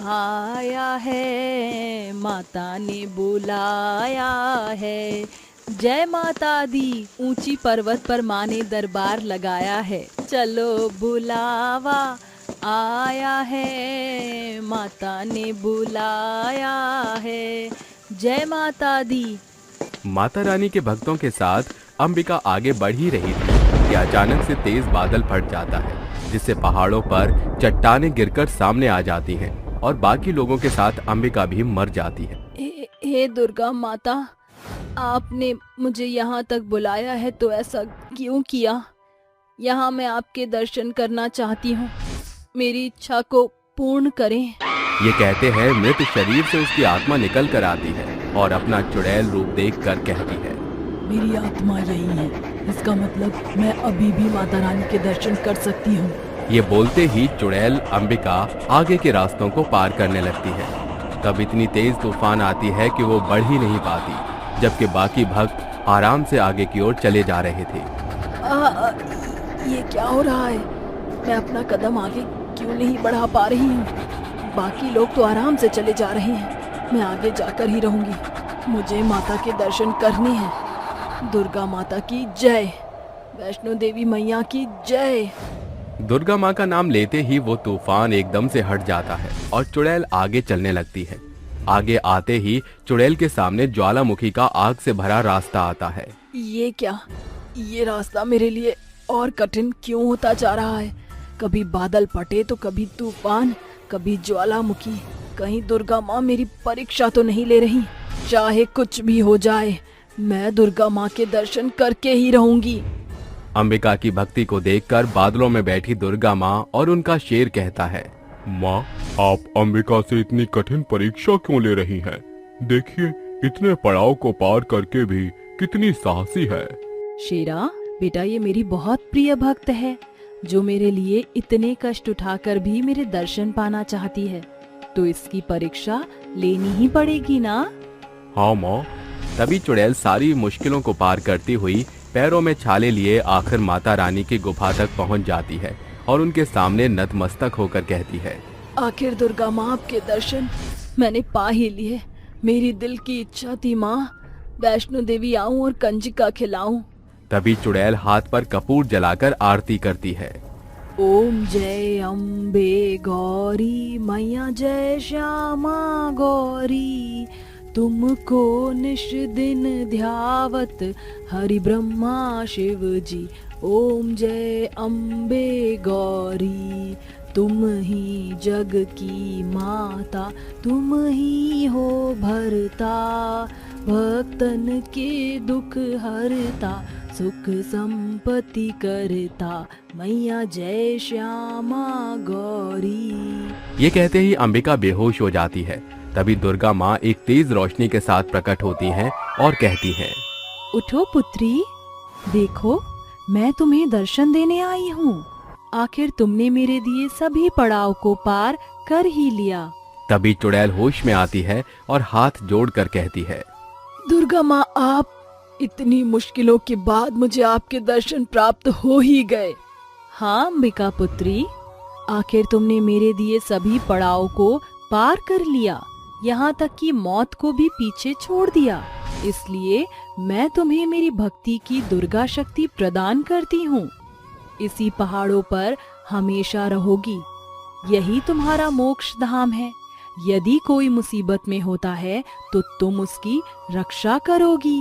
आया है, माता ने बुलाया है। जय माता दी, ऊंची पर्वत पर माँ ने दरबार लगाया है। चलो बुलावा आया है, माता ने बुलाया है। जय माता दी। माता रानी के भक्तों के साथ अंबिका आगे बढ़ ही रही थी कि अचानक से तेज बादल फट जाता है, जिससे पहाड़ों पर चट्टानें गिरकर सामने आ जाती हैं और बाकी लोगों के साथ अंबिका भी मर जाती है। हे दुर्गा माता, आपने मुझे यहाँ तक बुलाया है तो ऐसा क्यों किया? यहाँ मैं आपके दर्शन करना चाहती हूँ, मेरी इच्छा को पूर्ण करें। ये कहते हैं मृत शरीर से उसकी आत्मा निकल कर आती है और अपना चुड़ैल रूप देख कर कहती है, मेरी आत्मा यही है, इसका मतलब मैं अभी भी माता रानी के दर्शन कर सकती हूँ। ये बोलते ही चुड़ैल अंबिका आगे के रास्तों को पार करने लगती है। तब इतनी तेज तूफान आती है कि वो बढ़ ही नहीं पाती, जबकि बाकी भक्त आराम से आगे की ओर चले जा रहे थे। ये क्या हो रहा है? मैं अपना कदम आगे क्यों नहीं बढ़ा पा रही हूँ? बाकी लोग तो आराम से चले जा रहे हैं, मैं आगे जाकर ही रहूंगी। मुझे माता के दर्शन करने हैं। दुर्गा माता की जय, वैष्णो देवी मैया की जय। दुर्गा माँ का नाम लेते ही वो तूफान एकदम से हट जाता है और चुड़ैल आगे चलने लगती है। आगे आते ही चुड़ैल के सामने ज्वालामुखी का आग से भरा रास्ता आता है। ये क्या? ये रास्ता मेरे लिए और कठिन क्यों होता जा रहा है? कभी बादल फटे तो कभी तूफान, कभी ज्वालामुखी। कहीं दुर्गा माँ मेरी परीक्षा तो नहीं ले रही? चाहे कुछ भी हो जाए, मैं दुर्गा माँ के दर्शन करके ही रहूंगी। अंबिका की भक्ति को देखकर बादलों में बैठी दुर्गा माँ और उनका शेर कहता है, माँ, आप अंबिका से इतनी कठिन परीक्षा क्यों ले रही हैं? देखिए, इतने पड़ाव को पार करके भी कितनी साहसी है। शेरा बेटा, ये मेरी बहुत प्रिय भक्त है जो मेरे लिए इतने कष्ट उठाकर भी मेरे दर्शन पाना चाहती है, तो इसकी परीक्षा लेनी ही पड़ेगी ना? हाँ माँ। तभी चुड़ैल सारी मुश्किलों को पार करती हुई पैरों में छाले लिए आखिर माता रानी की गुफा तक पहुँच जाती है और उनके सामने नतमस्तक होकर कहती है, आखिर दुर्गा माँ आपके दर्शन मैंने पा ही लिए। मेरी दिल की इच्छा थी माँ, वैष्णो देवी आऊं और कंजिका खिलाऊं। तभी चुड़ैल हाथ पर कपूर जलाकर आरती करती है। ओम जय अम्बे गौरी मैया, जय श्यामा गौरी। तुमको निश दिन ध्यावत हरि ब्रह्मा शिव जी। ओम जय अम्बे गौरी, तुम ही जग की माता, तुम ही हो भरता, भक्तन के दुख हरता, सुख संपत्ति करता, मैया जय श्यामा गौरी। ये कहते ही अंबिका बेहोश हो जाती है। तभी दुर्गा माँ एक तेज रोशनी के साथ प्रकट होती हैं और कहती हैं, उठो पुत्री, देखो मैं तुम्हें दर्शन देने आई हूँ। आखिर तुमने मेरे दिए सभी पड़ाव को पार कर ही लिया। तभी चुड़ैल होश में आती है और हाथ जोड़कर कहती है, दुर्गा माँ, आप इतनी मुश्किलों के बाद मुझे आपके दर्शन प्राप्त हो ही गए। हाँ अंबिका पुत्री, आखिर तुमने मेरे दिए सभी पड़ाव को पार कर लिया, यहाँ तक कि मौत को भी पीछे छोड़ दिया। इसलिए मैं तुम्हें मेरी भक्ति की दुर्गा शक्ति प्रदान करती हूँ। इसी पहाड़ों पर हमेशा रहोगी, यही तुम्हारा मोक्ष धाम है। यदि कोई मुसीबत में होता है तो तुम उसकी रक्षा करोगी।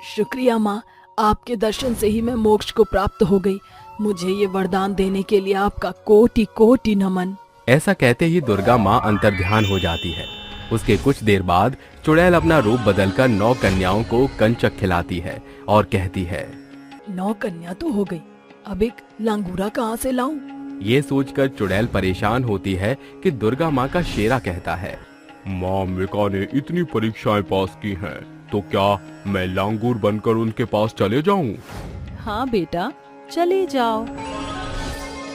शुक्रिया माँ, आपके दर्शन से ही मैं मोक्ष को प्राप्त हो गई। मुझे ये वरदान देने के लिए आपका कोटि कोटि नमन। ऐसा कहते ही दुर्गा माँ अंतर्ध्यान हो जाती है। उसके कुछ देर बाद चुड़ैल अपना रूप बदलकर 9 कन्याओं को कंचक खिलाती है और कहती है, 9 कन्या तो हो गई, अब एक लांगूरा कहाँ से लाऊं? ये सोचकर चुड़ैल परेशान होती है कि दुर्गा माँ का शेरा कहता है, माँ अंबिका ने इतनी परीक्षाएं पास की हैं, तो क्या मैं लांगूर बनकर उनके पास चले जाऊं? हाँ बेटा, चले जाओ।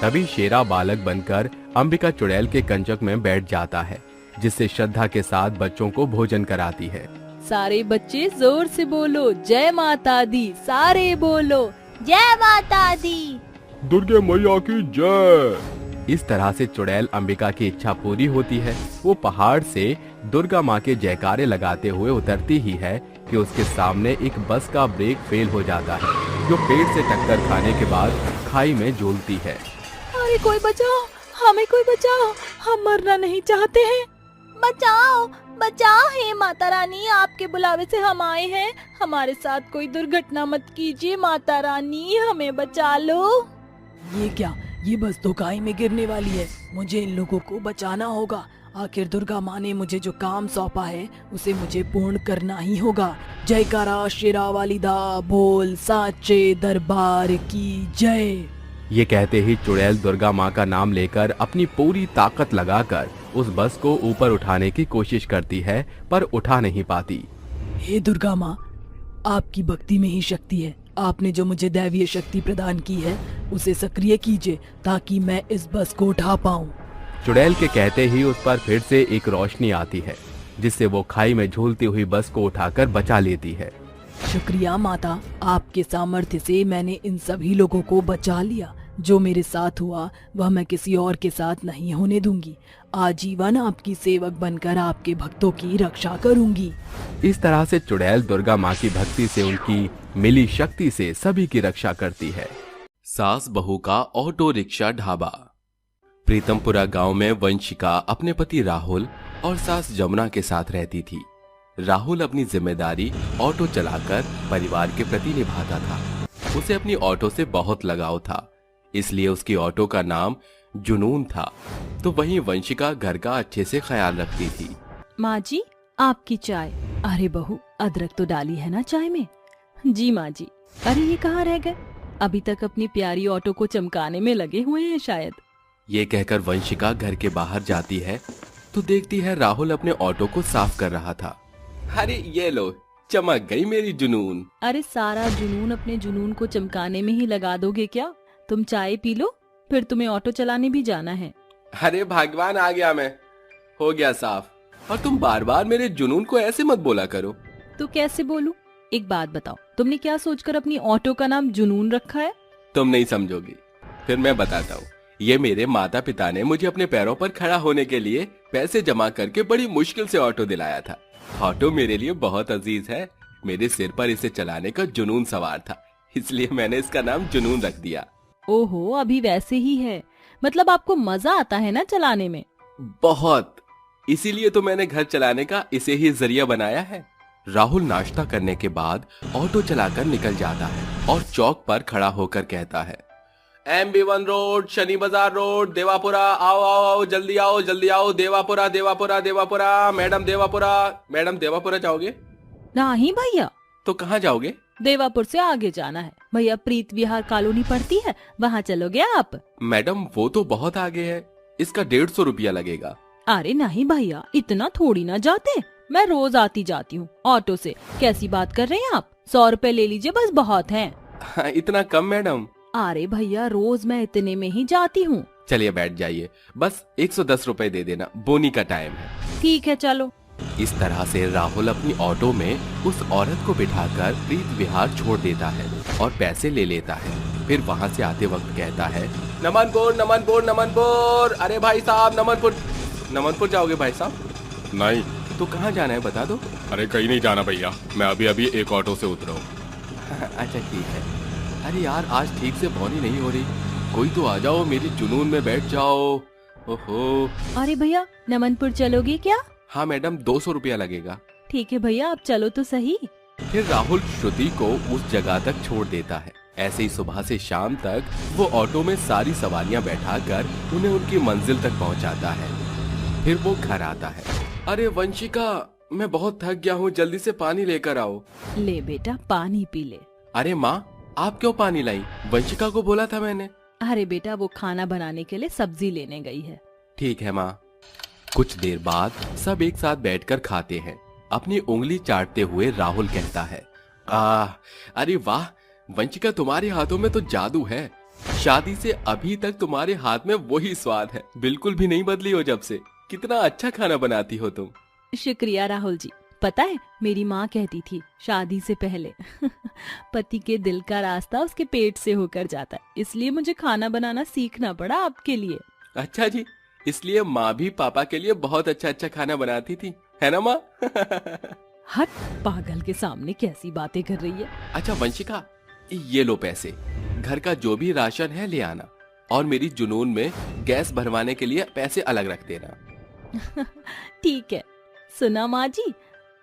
तभी शेरा बालक बनकर अंबिका चुड़ैल के कंचक में बैठ जाता है, जिससे श्रद्धा के साथ बच्चों को भोजन कराती है। सारे बच्चे जोर से बोलो जय माता दी। सारे बोलो जय माता दी। दुर्गे मैया की जय। इस तरह से चुड़ैल अंबिका की इच्छा पूरी होती है। वो पहाड़ से दुर्गा माँ के जयकारे लगाते हुए उतरती ही है कि उसके सामने एक बस का ब्रेक फेल हो जाता है, जो पेड़ से टक्कर खाने के बाद खाई में झूलती है। अरे कोई बचाओ, हमें कोई बचाओ, हम मरना नहीं चाहते हैं। बचाओ बचाओ हे माता रानी, आपके बुलावे से हम आए हैं। हमारे साथ कोई दुर्घटना मत कीजिए माता रानी, हमें बचा लो। ये क्या, ये बस तो खाई में गिरने वाली है। मुझे इन लोगों को बचाना होगा। आखिर दुर्गा माँ ने मुझे जो काम सौंपा है उसे मुझे पूर्ण करना ही होगा। जयकारा शेरा वालिदा बोल साचे दरबार की जय। ये कहते ही चुड़ैल दुर्गा माँ का नाम लेकर अपनी पूरी ताकत लगाकर उस बस को ऊपर उठाने की कोशिश करती है, पर उठा नहीं पाती। हे दुर्गा माँ, आपकी भक्ति में ही शक्ति है। आपने जो मुझे दैवीय शक्ति प्रदान की है उसे सक्रिय कीजिए ताकि मैं इस बस को उठा पाऊँ। चुड़ैल के कहते ही उस पर फिर से एक रोशनी आती है, जिससे वो खाई में झूलती हुई बस को उठाकर बचा लेती है। शुक्रिया माता, आपके सामर्थ्य से मैंने इन सभी लोगों को बचा लिया। जो मेरे साथ हुआ वह मैं किसी और के साथ नहीं होने दूंगी। आजीवन आपकी सेवक बनकर आपके भक्तों की रक्षा करूंगी। इस तरह से चुड़ैल दुर्गा माँ की भक्ति से उनकी मिली शक्ति से सभी की रक्षा करती है। सास बहू का ऑटो रिक्शा ढाबा। प्रीतमपुरा गांव में वंशिका अपने पति राहुल और सास जमुना के साथ रहती थी। राहुल अपनी जिम्मेदारी ऑटो चलाकर परिवार के प्रति निभाता था। उसे अपनी ऑटो से बहुत लगाव था, इसलिए उसकी ऑटो का नाम जुनून था। तो वहीं वंशिका घर का अच्छे से ख्याल रखती थी। माँ जी, आपकी चाय। अरे बहू, अदरक तो डाली है ना चाय में? जी माँ जी। अरे ये कहाँ रह गए? अभी तक अपनी प्यारी ऑटो को चमकाने में लगे हुए हैं शायद। ये कहकर वंशिका घर के बाहर जाती है तो देखती है राहुल अपने ऑटो को साफ कर रहा था। अरे ये लो, चमक गई मेरी जुनून। अरे सारा जुनून अपने जुनून को चमकाने में ही लगा दोगे क्या? तुम चाय पी लो, फिर तुम्हें ऑटो चलाने भी जाना है। अरे भगवान, आ गया मैं, हो गया साफ। और तुम बार बार मेरे जुनून को ऐसे मत बोला करो। तो कैसे बोलूं? एक बात बताओ, तुमने क्या सोचकर अपनी ऑटो का नाम जुनून रखा है? तुम नहीं समझोगी, फिर मैं बताता हूँ। ये मेरे माता पिता ने मुझे अपने पैरों पर खड़ा होने के लिए पैसे जमा करके बड़ी मुश्किल से ऑटो दिलाया था। ऑटो मेरे लिए बहुत अजीज है। मेरे सिर पर इसे चलाने का जुनून सवार था, इसलिए मैंने इसका नाम जुनून रख दिया। ओहो, अभी वैसे ही है। मतलब आपको मजा आता है ना चलाने में? बहुत, इसीलिए तो मैंने घर चलाने का इसे ही जरिया बनाया है। राहुल नाश्ता करने के बाद ऑटो चलाकर निकल जाता है और चौक पर खड़ा होकर कहता है, MB1 रोड, शनि बाजार रोड, देवापुरा, आओ आओ आओ, जल्दी आओ जल्दी आओ, देवापुरा देवापुरा देवापुरा, मैडम देवापुरा। मैडम देवापुरा जाओगे? नहीं भैया। तो कहाँ जाओगे? देवापुर से आगे जाना है भैया, प्रीत विहार कॉलोनी पड़ती है, वहाँ चलोगे आप? मैडम वो तो बहुत आगे है, इसका 150 रुपया लगेगा। अरे नहीं भैया, इतना थोड़ी ना जाते, मैं रोज आती जाती हूँ ऑटो से। कैसी बात कर रहे हैं आप? 100 रुपए ले लीजिए बस, बहुत है। इतना कम मैडम? अरे भैया, रोज मैं इतने में ही जाती हूँ। चलिए बैठ जाइए, बस 110 रुपए दे देना, बोनी का टाइम है। ठीक है चलो। इस तरह से राहुल अपनी ऑटो में उस औरत को बिठाकर प्रीत विहार छोड़ देता है और पैसे ले लेता है। फिर वहाँ से आते वक्त कहता है, नमनपुर नमनपुर नमनपुर। अरे भाई साहब, नमनपुर जाओगे भाई साहब? नहीं। तो कहाँ जाना है बता दो। अरे कहीं नहीं जाना भैया, मैं अभी अभी एक ऑटो से उतरा हूँ। अच्छा ठीक है। अरे यार, आज ठीक से बोनी नहीं हो रही, कोई तो आ जाओ, मेरी जुनून में बैठ जाओ। ओहो। अरे भैया, नमनपुर चलोगे क्या? हाँ मैडम, 200 रुपया लगेगा। ठीक है भैया, आप चलो तो सही। फिर राहुल श्रुति को उस जगह तक छोड़ देता है। ऐसे ही सुबह से शाम तक वो ऑटो में सारी सवारियां बैठाकर उन्हें उनकी मंजिल तक पहुंचाता है। फिर वो घर आता है। अरे वंशिका, मैं बहुत थक गया हूँ, जल्दी से पानी लेकर आओ। ले बेटा, पानी पी ले। अरे माँ, आप क्यों पानी लाई? वंशिका को बोला था मैंने। अरे बेटा, वो खाना बनाने के लिए सब्जी लेने गई है। ठीक है माँ। कुछ देर बाद सब एक साथ बैठकर खाते हैं। अपनी उंगली चाटते हुए राहुल कहता है, अरे वाह वंशिका, तुम्हारे हाथों में तो जादू है। शादी से अभी तक तुम्हारे हाथ में वही स्वाद है, बिल्कुल भी नहीं बदली हो जब से। कितना अच्छा खाना बनाती हो तुम। शुक्रिया राहुल जी, पता है, मेरी माँ कहती थी शादी से पहले पति के दिल का रास्ता उसके पेट से होकर जाता है, इसलिए मुझे खाना बनाना सीखना पड़ा आपके लिए। अच्छा जी, इसलिए माँ भी पापा के लिए बहुत अच्छा अच्छा खाना बनाती थी, है ना माँ? हट, पागल के सामने कैसी बातें कर रही है। अच्छा वंशिका, ये लो पैसे, घर का जो भी राशन है ले आना, और मेरी जुनून में गैस भरवाने के लिए पैसे अलग रख देना। ठीक है। सुना माँ जी,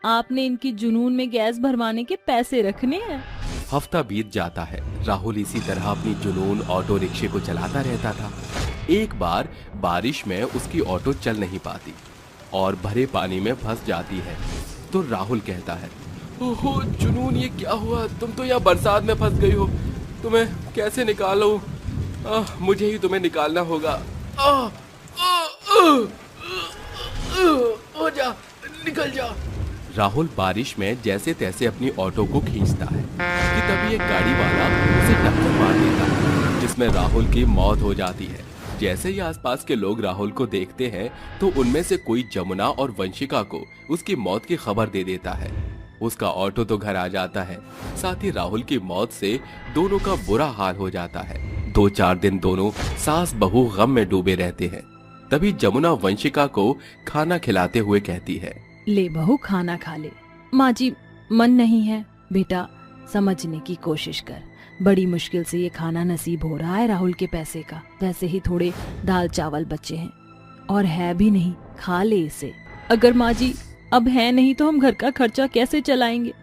आपने इनकी जुनून में गैस भरवाने के पैसे रखने हैं। हफ्ता बीत जाता है। राहुल इसी तरह अपनी जुनून ऑटो रिक्शे को चलाता रहता था। एक बार बारिश में उसकी ऑटो चल नहीं पाती और भरे पानी में फंस जाती है। तो राहुल कहता है, ओहो जुनून, ये क्या हुआ? तुम तो यहाँ बरसात में फंस गई हो, तुम्हें कैसे निकालूं? मुझे ही तुम्हें निकालना होगा। हो जा, निकल जा। राहुल बारिश में जैसे तैसे अपनी ऑटो को खींचता है कि तभी एक गाड़ी वाला उसे टक्कर मार देता है, जिसमें राहुल की मौत हो जाती है। जैसे ही आसपास के लोग राहुल को देखते हैं तो उनमें से कोई जमुना और वंशिका को उसकी मौत की खबर दे देता है। उसका ऑटो तो घर आ जाता है, साथ ही राहुल की मौत से दोनों का बुरा हाल हो जाता है। 2-4 दिन दोनों सास बहू गम में डूबे रहते हैं। तभी जमुना वंशिका को खाना खिलाते हुए कहती है, ले बहू, खाना खा ले। माँ जी, मन नहीं है। बेटा, समझने की कोशिश कर, बड़ी मुश्किल से ये खाना नसीब हो रहा है राहुल के पैसे का। वैसे ही थोड़े दाल चावल बचे हैं और है भी नहीं, खा ले इसे। अगर माँ जी अब है नहीं तो हम घर का खर्चा कैसे चलाएंगे?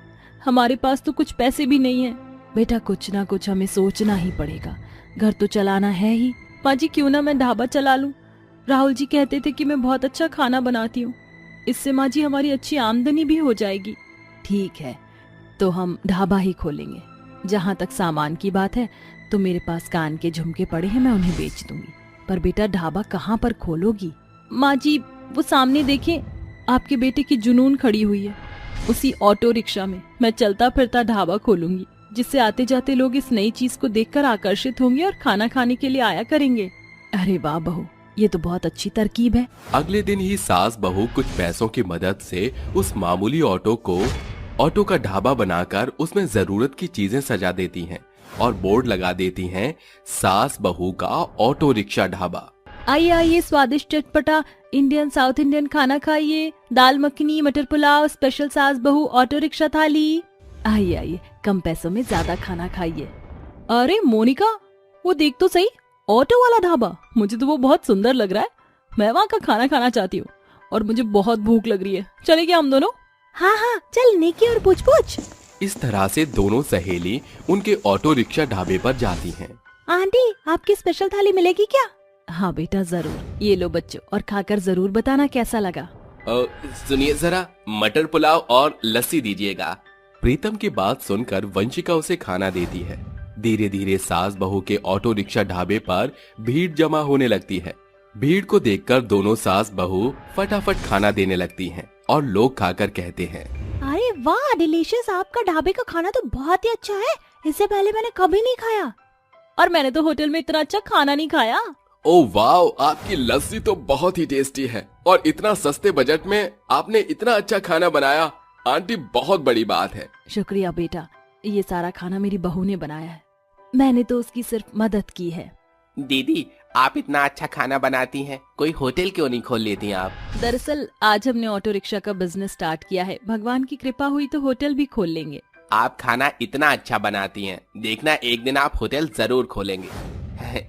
हमारे पास तो कुछ पैसे भी नहीं है। बेटा, कुछ ना कुछ हमें सोचना ही पड़ेगा, घर तो चलाना है ही। माँ जी, क्यों ना मैं ढाबा चला लूं? राहुल जी कहते थे कि मैं बहुत अच्छा खाना बनाती हूँ, इससे माँ जी हमारी अच्छी आमदनी भी हो जाएगी। ठीक है, तो हम ढाबा ही खोलेंगे। जहाँ तक सामान की बात है तो मेरे पास कान के झुमके पड़े हैं, मैं उन्हें बेच दूंगी। पर बेटा, ढाबा कहाँ पर खोलोगी? माँ जी, वो सामने देखें, आपके बेटे की जुनून खड़ी हुई है, उसी ऑटो रिक्शा में मैं चलता फिरता ढाबा खोलूंगी, जिससे आते जाते लोग इस नई चीज को देखकर आकर्षित होंगे और खाना खाने के लिए आया करेंगे। अरे वाह बहू, ये तो बहुत अच्छी तरकीब है। अगले दिन ही सास बहू कुछ पैसों की मदद से उस मामूली ऑटो का ढाबा बनाकर उसमें जरूरत की चीजें सजा देती हैं और बोर्ड लगा देती हैं, सास बहू का ऑटो रिक्शा ढाबा। आइए आइए, स्वादिष्ट चटपटा इंडियन साउथ इंडियन खाना खाइए, दाल मखनी, मटर पुलाव, स्पेशल सास बहू ऑटो रिक्शा थाली। आइए आइए, कम पैसों में ज्यादा खाना खाइए। अरे मोनिका, वो देख तो सही, ऑटो वाला ढाबा। मुझे तो वो बहुत सुंदर लग रहा है। मैं वहाँ का खाना खाना चाहती हूँ और मुझे बहुत भूख लग रही है। चले क्या हम दोनों? हाँ हाँ, चल नेकी और पूछ पूछ। इस तरह से दोनों सहेली उनके ऑटो रिक्शा ढाबे पर जाती हैं। आंटी, आपकी स्पेशल थाली मिलेगी क्या? हाँ बेटा, जरूर। ये लो बच्चों, और खाकर जरूर बताना कैसा लगा। सुनिए जरा, मटर पुलाव और लस्सी दीजिएगा। प्रीतम की बात सुनकर वंशिका उसे खाना देती है। धीरे धीरे सास बहू के ऑटो रिक्शा ढाबे पर भीड़ जमा होने लगती है। भीड़ को देखकर दोनों सास बहू फटाफट खाना देने लगती हैं और लोग खाकर कहते हैं, अरे वाह, डिलीशियस, आपका ढाबे का खाना तो बहुत ही अच्छा है। इससे पहले मैंने कभी नहीं खाया। और मैंने तो होटल में इतना अच्छा खाना नहीं खाया। ओ वाह, आपकी लस्सी तो बहुत ही टेस्टी है और इतना सस्ते बजट में आपने इतना अच्छा खाना बनाया। आंटी, बहुत बड़ी बात है। शुक्रिया बेटा, ये सारा खाना मेरी बहू ने बनाया है, मैंने तो उसकी सिर्फ मदद की है। दीदी, आप इतना अच्छा खाना बनाती हैं, कोई होटल क्यों नहीं खोल लेती आप? दरअसल आज हमने ऑटो रिक्शा का बिजनेस स्टार्ट किया है, भगवान की कृपा हुई तो होटल भी खोल लेंगे। आप खाना इतना अच्छा बनाती हैं, देखना एक दिन आप होटल जरूर खोलेंगे।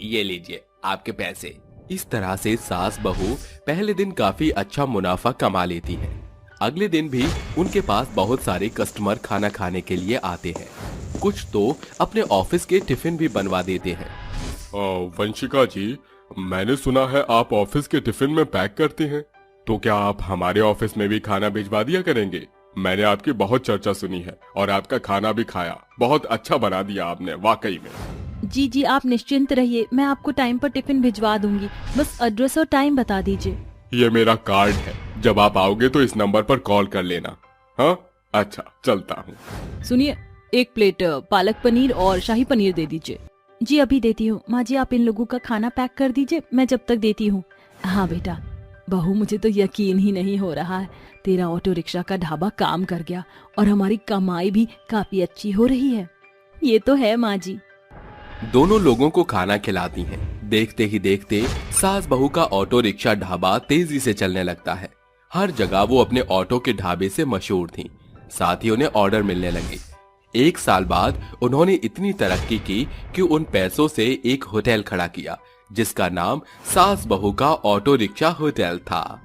ये लीजिए आपके पैसे। इस तरह से सास बहू पहले दिन काफी अच्छा मुनाफा कमा लेती हैं। अगले दिन भी उनके पास बहुत सारे कस्टमर खाना खाने के लिए आते हैं। कुछ तो अपने ऑफिस के टिफिन भी बनवा देते हैं। वंशिका जी, मैंने सुना है आप ऑफिस के टिफिन में पैक करती हैं, तो क्या आप हमारे ऑफिस में भी खाना भिजवा दिया करेंगे? मैंने आपकी बहुत चर्चा सुनी है और आपका खाना भी खाया, बहुत अच्छा बना दिया आपने, वाकई में। जी जी, आप निश्चिंत रहिए, मैं आपको टाइम पर टिफिन भिजवा दूंगी, बस एड्रेस और टाइम बता दीजिए। ये मेरा कार्ड है, जब आप आओगे तो इस नंबर पर कॉल कर लेना। हाँ, अच्छा, चलता हूँ। सुनिए, 1 प्लेट पालक पनीर और शाही पनीर दे दीजिए। जी अभी देती हूँ। माँ जी, आप इन लोगों का खाना पैक कर दीजिए, मैं जब तक देती हूँ। हाँ बेटा, बहू मुझे तो यकीन ही नहीं हो रहा है, तेरा ऑटो रिक्शा का ढाबा काम कर गया और हमारी कमाई भी काफी अच्छी हो रही है। ये तो है माँ जी। दोनों लोगों को खाना खिलाती हैं। देखते ही देखते सास बहू का ऑटो रिक्शा ढाबा तेजी से चलने लगता है। हर जगह वो अपने ऑटो के ढाबे से मशहूर थीं। साथ ही उन्हें ऑर्डर मिलने लगे। 1 साल बाद उन्होंने इतनी तरक्की की कि उन पैसों से एक होटल खड़ा किया जिसका नाम सास बहू का ऑटो रिक्शा होटल था।